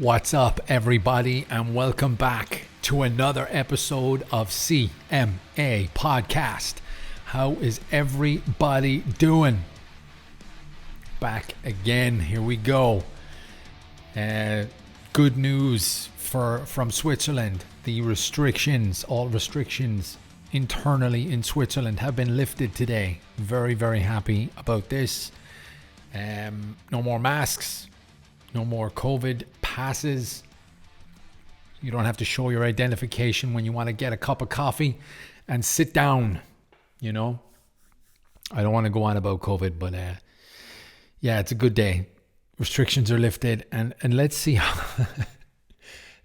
What's up, everybody, and welcome back to another episode of CMA Podcast. How is everybody doing? Back again. Here we go. Good news from Switzerland. The all restrictions internally in Switzerland have been lifted today. Very, very happy about this. No more masks. No more COVID passes. You don't have to show your identification when you want to get a cup of coffee and sit down, you know. I don't want to go on about COVID, but yeah, it's a good day. Restrictions are lifted, and let's see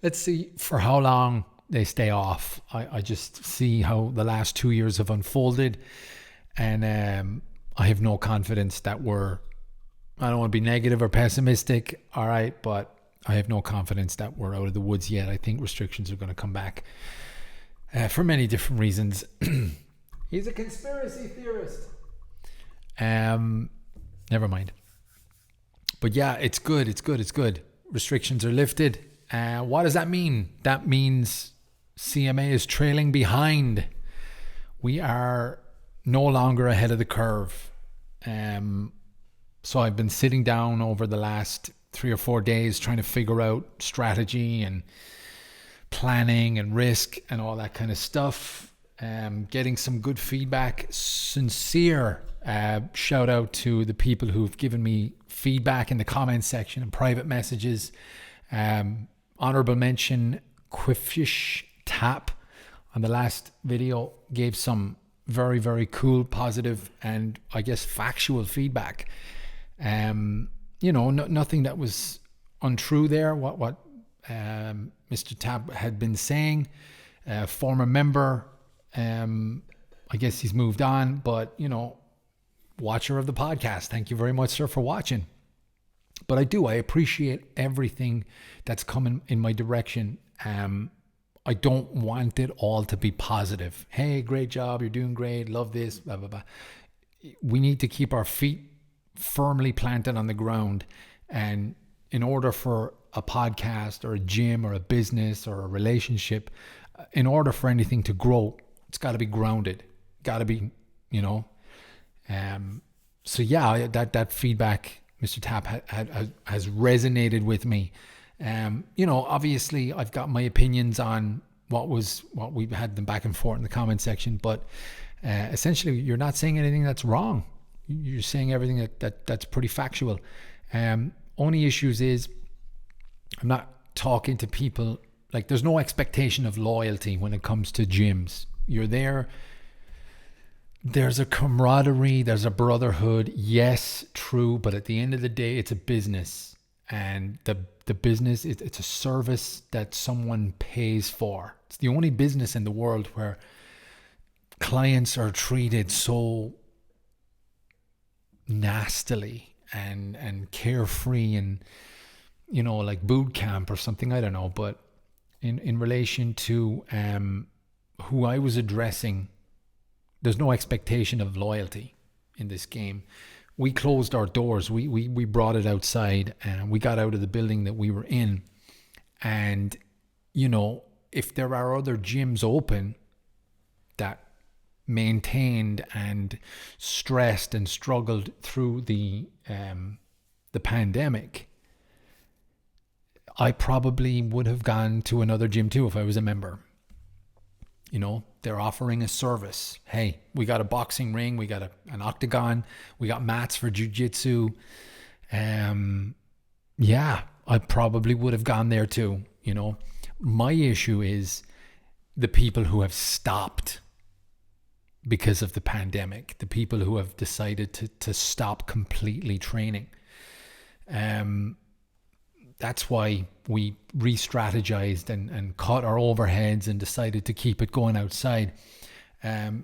let's see for how long they stay off. I just see how the last 2 years have unfolded, and I have no confidence that I don't want to be negative or pessimistic, all right, but I have no confidence that we're out of the woods yet. I think restrictions are going to come back for many different reasons. He's a conspiracy theorist. Never mind. But yeah, it's good. Restrictions are lifted. What does that mean? That means CMA is trailing behind. We are no longer ahead of the curve. So I've been sitting down over the last 3 or 4 days trying to figure out strategy and planning and risk and all that kind of stuff. Getting some good feedback. Sincere shout out to the people who've given me feedback in the comments section and private messages. Honorable mention, Quifish Tap on the last video gave some very, very cool, positive, and I guess factual feedback. Nothing that was untrue there. What Mr. Tab had been saying, former member, I guess he's moved on, but watcher of the podcast. Thank you very much, sir, for watching. But I appreciate everything that's coming in my direction. I don't want it all to be positive. Hey, great job. You're doing great. Love this, blah, blah, blah. We need to keep our feet firmly planted on the ground, and in order for a podcast or a gym or a business or a relationship, in order for anything to grow, it's got to be grounded, got to be, so yeah, that feedback, Mr. Tap, has resonated with me. Obviously I've got my opinions on what we've had them back and forth in the comment section, but essentially you're not saying anything that's wrong. You're saying everything that's pretty factual. Only issues is I'm not talking to people, like there's no expectation of loyalty when it comes to gyms. You're there. There's a camaraderie. There's a brotherhood. Yes, true. But at the end of the day, it's a business, and the business, it's a service that someone pays for. It's the only business in the world where clients are treated so nastily and carefree and like boot camp or something, I don't know. But in relation to who I was addressing, there's no expectation of loyalty in this game. We closed our doors. We brought it outside, and we got out of the building that we were in. And if there are other gyms open that maintained and stressed and struggled through the pandemic, I probably would have gone to another gym too if I was a member. They're offering a service. Hey, we got a boxing ring, we got an octagon, we got mats for jiujitsu. Yeah, I probably would have gone there too. My issue is the people who have stopped because of the pandemic, the people who have decided to stop completely training. That's why we re-strategized and cut our overheads and decided to keep it going outside. My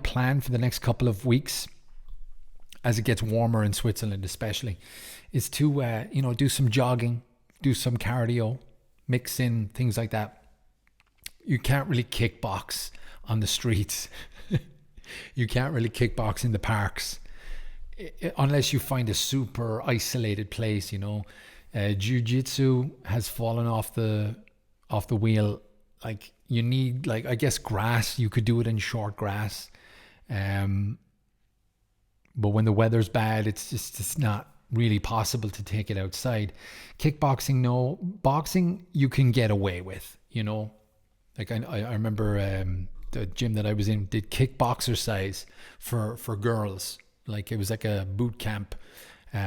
plan for the next couple of weeks, as it gets warmer in Switzerland especially, is to do some jogging, do some cardio, mix in things like that. You can't really kickbox on the streets. You can't really kickbox in the parks unless you find a super isolated place, Jiujitsu has fallen off the wheel. Like, you need, like, I guess grass. You could do it in short grass. But when the weather's bad, it's not really possible to take it outside. Kickboxing, no. Boxing, you can get away with, you know. Like, I remember the gym that I was in did kickboxercise for girls. Like, it was like a boot camp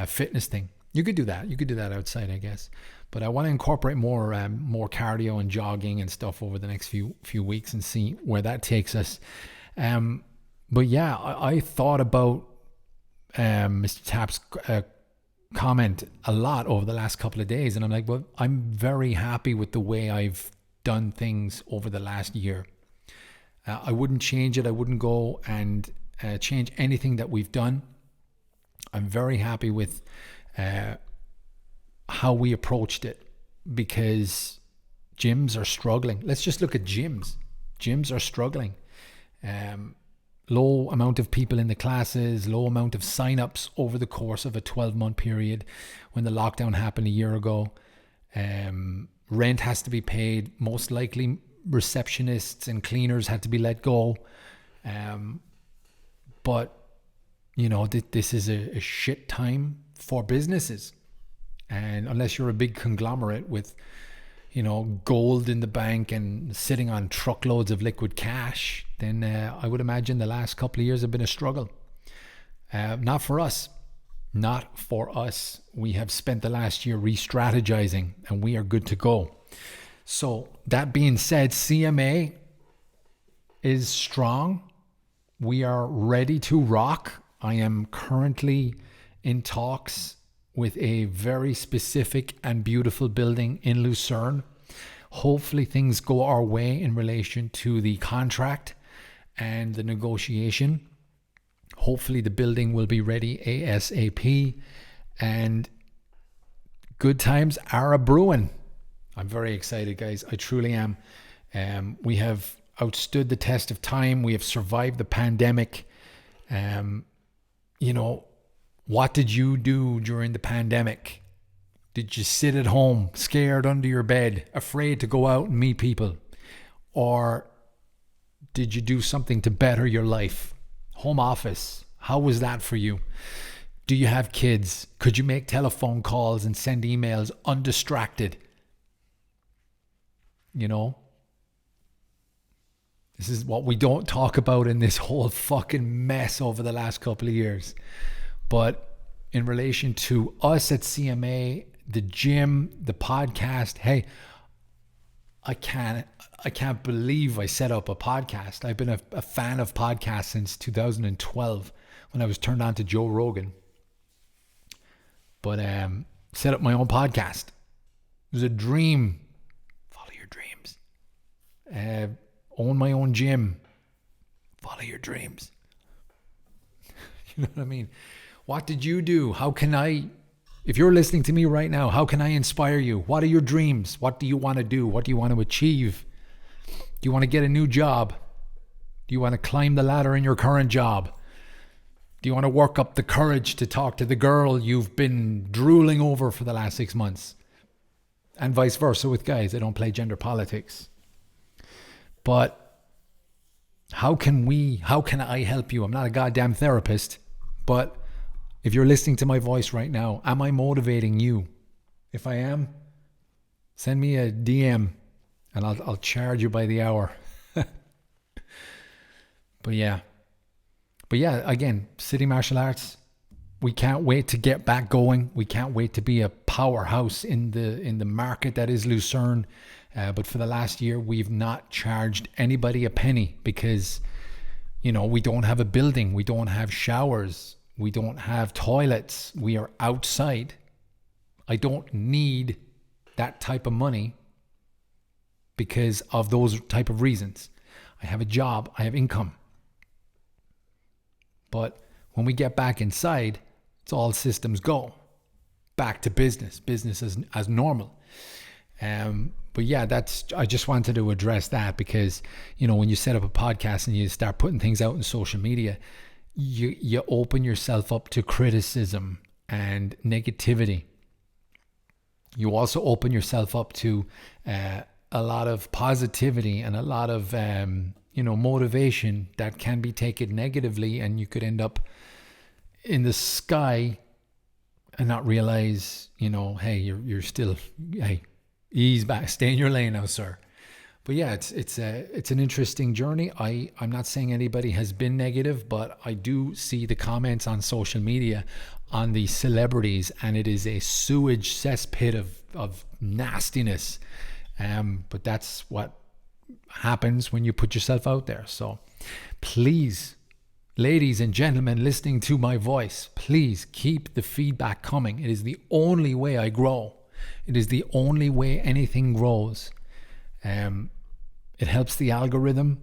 fitness thing. You could do that. You could do that outside, I guess. But I want to incorporate more cardio and jogging and stuff over the next few weeks and see where that takes us. But yeah, I thought about Mr. Tapp's comment a lot over the last couple of days, and I'm like, well, I'm very happy with the way I've done things over the last year. I wouldn't change it. I wouldn't go and change anything that we've done. I'm very happy with how we approached it, because gyms are struggling. Let's just look at gyms. Gyms are struggling. Low amount of people in the classes, low amount of sign-ups over the course of a 12-month period when the lockdown happened a year ago. Rent has to be paid. Most likely receptionists and cleaners had to be let go. But, you know, this is a shit time for businesses. And unless you're a big conglomerate with, you know, gold in the bank and sitting on truckloads of liquid cash, then I would imagine the last couple of years have been a struggle. Not for us. Not for us. We have spent the last year re-strategizing, and we are good to go. So that being said, CMA is strong. We are ready to rock. I am currently in talks with a very specific and beautiful building in Lucerne. Hopefully things go our way in relation to the contract and the negotiation. Hopefully the building will be ready ASAP, and good times are a brewing. I'm very excited, guys. I truly am. We have outstood the test of time. We have survived the pandemic. You know, what did you do during the pandemic? Did you sit at home, scared under your bed, afraid to go out and meet people? Or did you do something to better your life? Home office, how was that for you? Do you have kids? Could you make telephone calls and send emails undistracted? You know? This is what we don't talk about in this whole fucking mess over the last couple of years. But in relation to us at CMA, the gym, the podcast, hey, I can't believe I set up a podcast. I've been a fan of podcasts since 2012 when I was turned on to Joe Rogan. But set up my own podcast. It was a dream. Follow your dreams. Own my own gym. Follow your dreams. You know what I mean? What did you do? How can I, if you're listening to me right now, how can I inspire you? What are your dreams? What do you want to do? What do you want to achieve? Do you want to get a new job? Do you want to climb the ladder in your current job? Do you want to work up the courage to talk to the girl you've been drooling over for the last 6 months? And vice versa with guys. I don't play gender politics. But how can I help you? I'm not a goddamn therapist, but if you're listening to my voice right now, am I motivating you? If I am, send me a DM and I'll charge you by the hour. But yeah, again, City Martial Arts, we can't wait to get back going. We can't wait to be a powerhouse in the market that is Lucerne. But for the last year, we've not charged anybody a penny because, you know, we don't have a building. We don't have showers. We don't have toilets. We are outside. I don't need that type of money because of those type of reasons. I have a job. I have income. But when we get back inside, it's all systems go. Back to business. Business as normal. But yeah, I just wanted to address that because, you know, when you set up a podcast and you start putting things out in social media, you open yourself up to criticism and negativity. You also open yourself up to a lot of positivity and a lot of motivation that can be taken negatively, and you could end up in the sky and not realize, hey, you're still, hey, ease back, stay in your lane now, sir. But yeah, it's an interesting journey. I'm not saying anybody has been negative, but I do see the comments on social media on the celebrities, and it is a sewage cesspit of nastiness. But that's what happens when you put yourself out there. So please, ladies and gentlemen listening to my voice, please keep the feedback coming. It is the only way I grow. It is the only way anything grows. It helps the algorithm.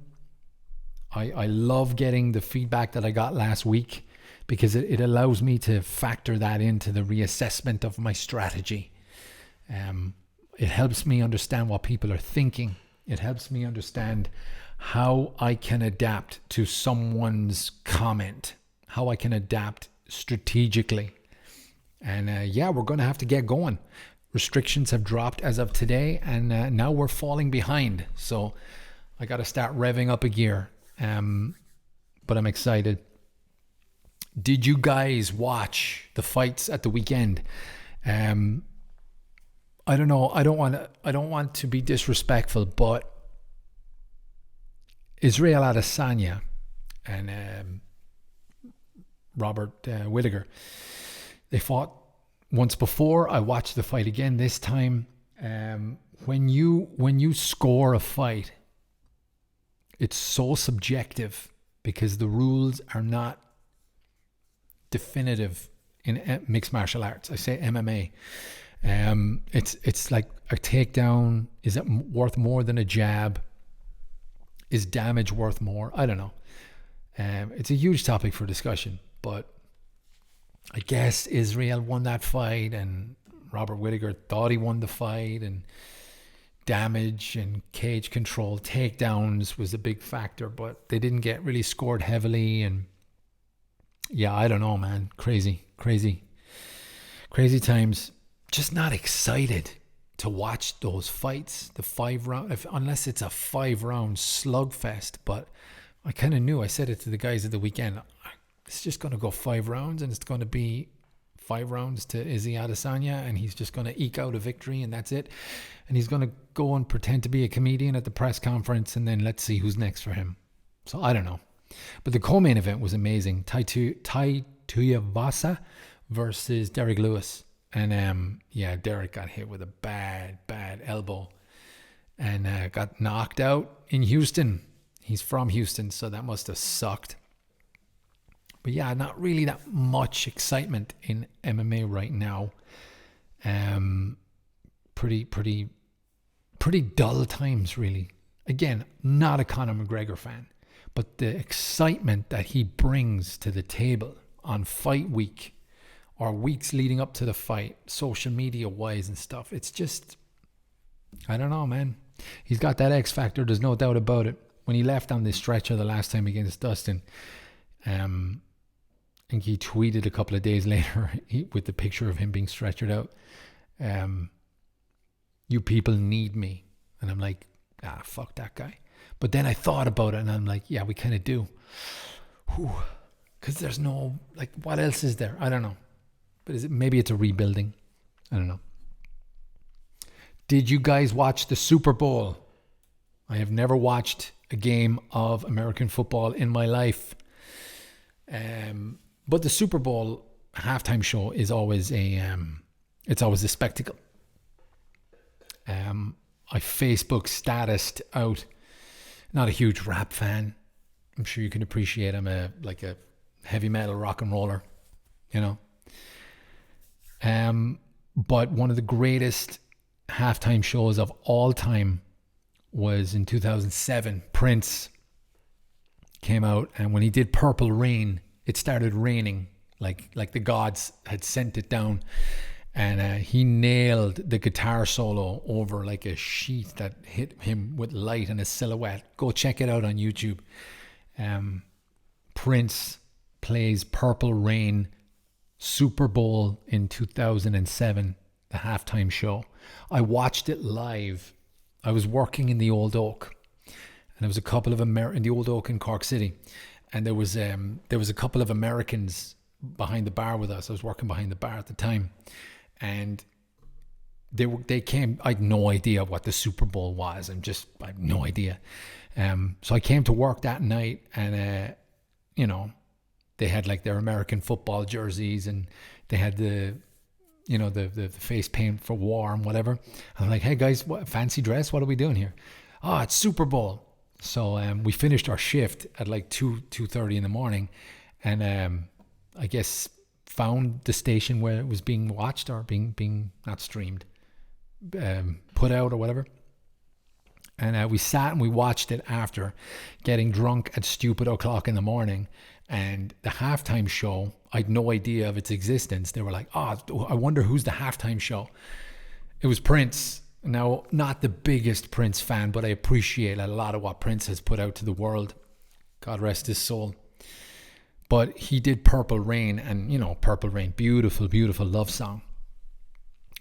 I love getting the feedback that I got last week, because it allows me to factor that into the reassessment of my strategy. It helps me understand what people are thinking. It helps me understand how I can adapt to someone's comment, how I can adapt strategically. And we're going to have to get going. Restrictions have dropped as of today, and now we're falling behind. So I got to start revving up a gear. But I'm excited. Did you guys watch the fights at the weekend? I don't know. I don't want to be disrespectful, but Israel Adesanya and Robert Whittaker, they fought once before. I watched the fight again this time. When you score a fight, it's so subjective because the rules are not definitive in mixed martial arts. I say MMA. It's like a takedown. Is it worth more than a jab? Is damage worth more? I don't know. It's a huge topic for discussion, but I guess Israel won that fight, and Robert Whittaker thought he won the fight, and damage and cage control, takedowns was a big factor, but they didn't get really scored heavily. And yeah, I don't know, man. Crazy times. Just not excited to watch those fights, the 5 round, unless it's a 5-round slugfest. But I kind of knew, I said it to the guys at the weekend, it's just going to go 5 rounds, and it's going to be 5 rounds to Izzy Adesanya, and he's just going to eke out a victory, and that's it. And he's going to go and pretend to be a comedian at the press conference, and then let's see who's next for him. So I don't know. But the co-main event was amazing. Tai Tuivasa versus Derek Lewis. And Derek got hit with a bad elbow and got knocked out in Houston. He's from Houston, so that must have sucked. But yeah, not really that much excitement in MMA right now. Pretty dull times, really. Again, not a Conor McGregor fan, but the excitement that he brings to the table on fight week or weeks leading up to the fight, social media wise and stuff, it's just, I don't know, man. He's got that X factor, there's no doubt about it. When he left on this stretcher the last time against Dustin, I think he tweeted a couple of days later with the picture of him being stretchered out, you people need me. And I'm like, fuck that guy. But then I thought about it, and I'm like, yeah, we kind of do. Because there's no, like, what else is there? I don't know. But maybe it's a rebuilding. I don't know. Did you guys watch the Super Bowl? I have never watched a game of American football in my life. But the Super Bowl halftime show is always it's always a spectacle. I Facebook statused out. Not a huge rap fan. I'm sure you can appreciate I'm a heavy metal rock and roller, you know. But one of the greatest halftime shows of all time was in 2007. Prince came out, and when he did Purple Rain, it started raining like the gods had sent it down, and he nailed the guitar solo over like a sheet that hit him with light and a silhouette. Go check it out on YouTube. Prince plays Purple Rain Super Bowl in 2007. the halftime show. I watched it live. I was working in the Old Oak, and there was a couple of in the Old Oak in Cork City, and there was a couple of Americans behind the bar with us. I was working behind the bar at the time, and they came. I had no idea what the Super Bowl was. I had no idea. So I came to work that night, and they had like their American football jerseys, and they had the face paint for war and whatever. I'm like, hey guys, what fancy dress? What are we doing here? Oh, it's Super Bowl. So we finished our shift at like 2:30 in the morning, and I guess found the station where it was being watched, or being not streamed, put out or whatever. And we sat and we watched it after, getting drunk at stupid o'clock in the morning. And the halftime show, I had no idea of its existence. They were like, oh, I wonder who's the halftime show. It was Prince. Now, not the biggest Prince fan, but I appreciate a lot of what Prince has put out to the world. God rest his soul. But he did Purple Rain, and Purple Rain, beautiful, beautiful love song,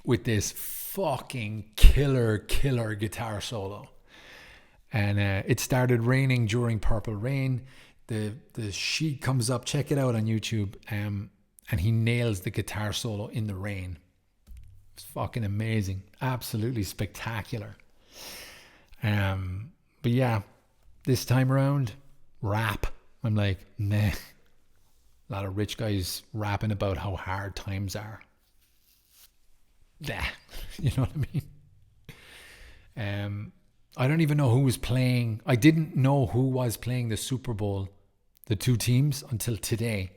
with this fucking killer guitar solo. And it started raining during Purple Rain. The sheet comes up, check it out on YouTube, and he nails the guitar solo in the rain. It's fucking amazing, absolutely spectacular. But yeah, this time around, rap. I'm like, nah. A lot of rich guys rapping about how hard times are. Yeah, you know what I mean? I don't even know who was playing. I didn't know who was playing the Super Bowl, the two teams, until today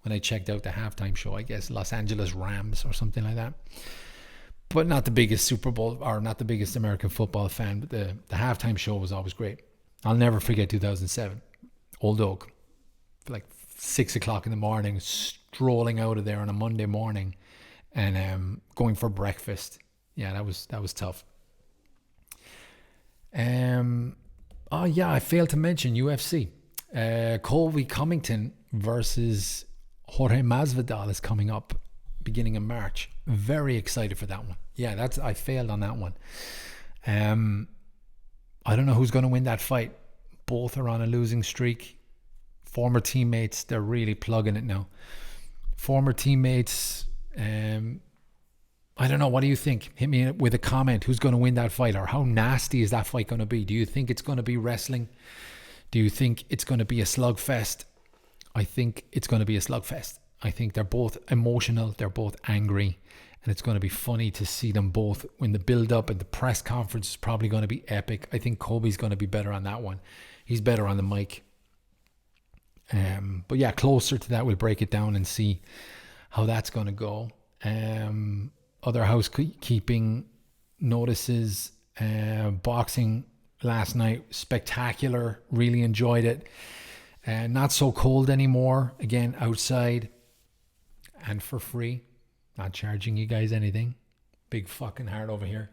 when I checked out the halftime show. I guess Los Angeles Rams or something like that. But not the biggest Super Bowl, or not the biggest American football fan, but the halftime show was always great. I'll never forget 2007. Old Oak. Like 6 o'clock in the morning, strolling out of there on a Monday morning and going for breakfast. Yeah, that was tough. Oh yeah, I failed to mention UFC. Colby Covington versus Jorge Masvidal is coming up beginning of March. Very excited for that one. Yeah, I failed on that one. I don't know who's going to win that fight. Both are on a losing streak. Former teammates, they're really plugging it now. Former teammates, I don't know. What do you think? Hit me with a comment. Who's going to win that fight, or how nasty is that fight going to be? Do you think it's going to be wrestling? Do you think it's going to be a slugfest? I think it's going to be a slugfest. I think they're both emotional. They're both angry. And it's going to be funny to see them both when the build-up and the press conference is probably going to be epic. I think Kobe's going to be better on that one. He's better on the mic. But yeah, closer to that, we'll break it down and see how that's going to go. Other housekeeping notices. Boxing last night, spectacular. Really enjoyed it. Not so cold anymore. Again, outside and for free. Not charging you guys anything. Big fucking heart over here.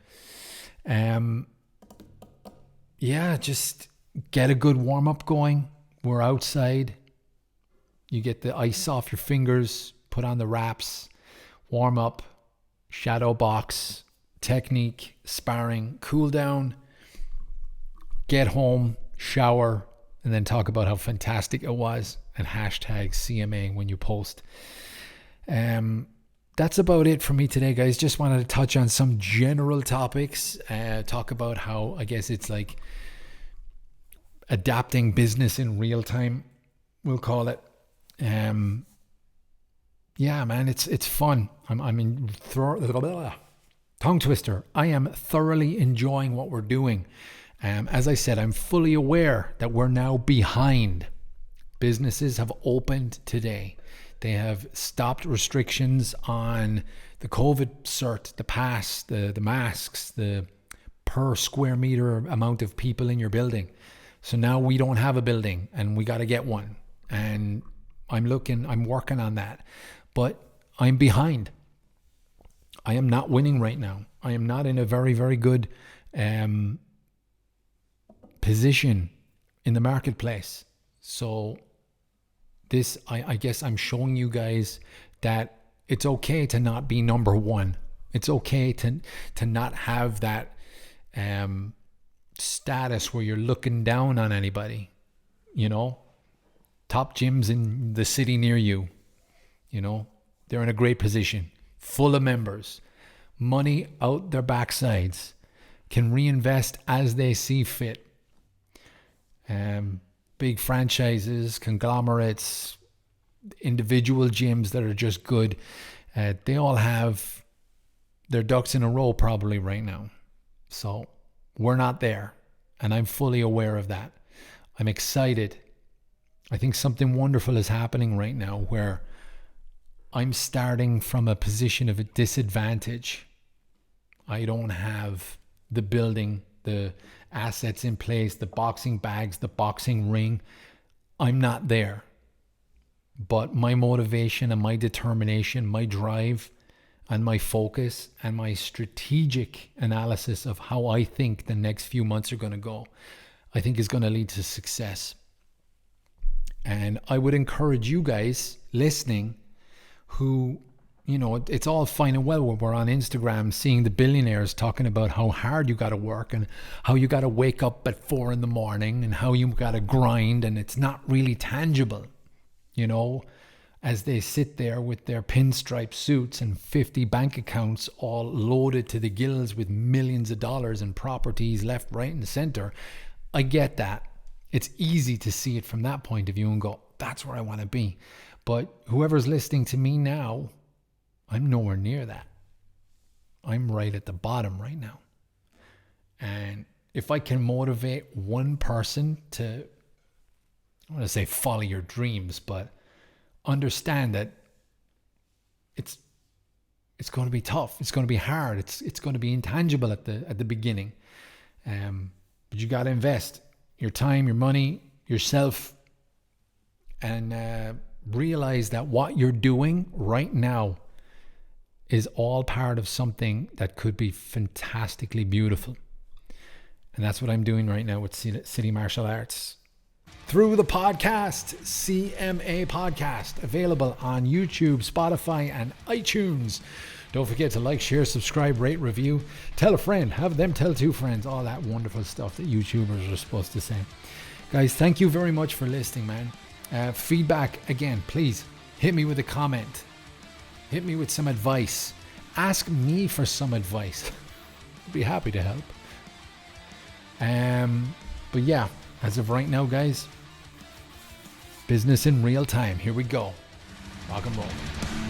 Yeah, just get a good warm-up going. We're outside. You get the ice off your fingers, put on the wraps, warm up, shadow box, technique, sparring, cool down, get home, shower, and then talk about how fantastic it was, and hashtag CMA when you post. That's about it for me today, guys. Just wanted to touch on some general topics, talk about how, I guess it's like adapting business in real time, we'll call it. Yeah, man, it's fun. Tongue twister. I am thoroughly enjoying what we're doing. As I said, I'm fully aware that we're now behind. Businesses have opened today. They have stopped restrictions on the COVID cert, the pass, the masks, the per square meter amount of people in your building. So now we don't have a building and we got to get one. And I'm working on that. But I'm behind. I am not winning right now. I am not in a very, very good position in the marketplace. So I guess I'm showing you guys that it's okay to not be number one. It's okay to not have that status where you're looking down on anybody. Top gyms in the city near you, they're in a great position, full of members, money out their backsides, can reinvest as they see fit. Big franchises, conglomerates, individual gyms that are just good. They all have their ducks in a row probably right now. So we're not there, and I'm fully aware of that. I'm excited. I think something wonderful is happening right now where I'm starting from a position of a disadvantage. I don't have the building, the assets in place, the boxing bags, the boxing ring. I'm not there. But my motivation and my determination, my drive and my focus and my strategic analysis of how I think the next few months are going to go, I think is going to lead to success. And I would encourage you guys listening who, it's all fine and well when we're on Instagram seeing the billionaires talking about how hard you got to work and how you got to wake up at 4 a.m. and how you got to grind, and it's not really tangible, as they sit there with their pinstripe suits and 50 bank accounts all loaded to the gills with millions of dollars in properties left, right, and center. I get that. It's easy to see it from that point of view and go, that's where I want to be. But whoever's listening to me now, I'm nowhere near that. I'm right at the bottom right now. And if I can motivate one person to, I want to say follow your dreams, but understand that it's going to be tough. It's going to be hard. It's going to be intangible at the beginning. But you got to invest your time, your money, yourself, and realize that what you're doing right now is all part of something that could be fantastically beautiful. And that's what I'm doing right now with City Martial Arts. Through the podcast, CMA Podcast, available on YouTube, Spotify, and iTunes. Don't forget to like, share, subscribe, rate, review. Tell a friend, have them tell 2 friends. All that wonderful stuff that YouTubers are supposed to say. Guys, thank you very much for listening, man. Feedback, again, please hit me with a comment. Hit me with some advice. Ask me for some advice. I'd be happy to help. But yeah, as of right now, guys, business in real time. Here we go. Rock and roll.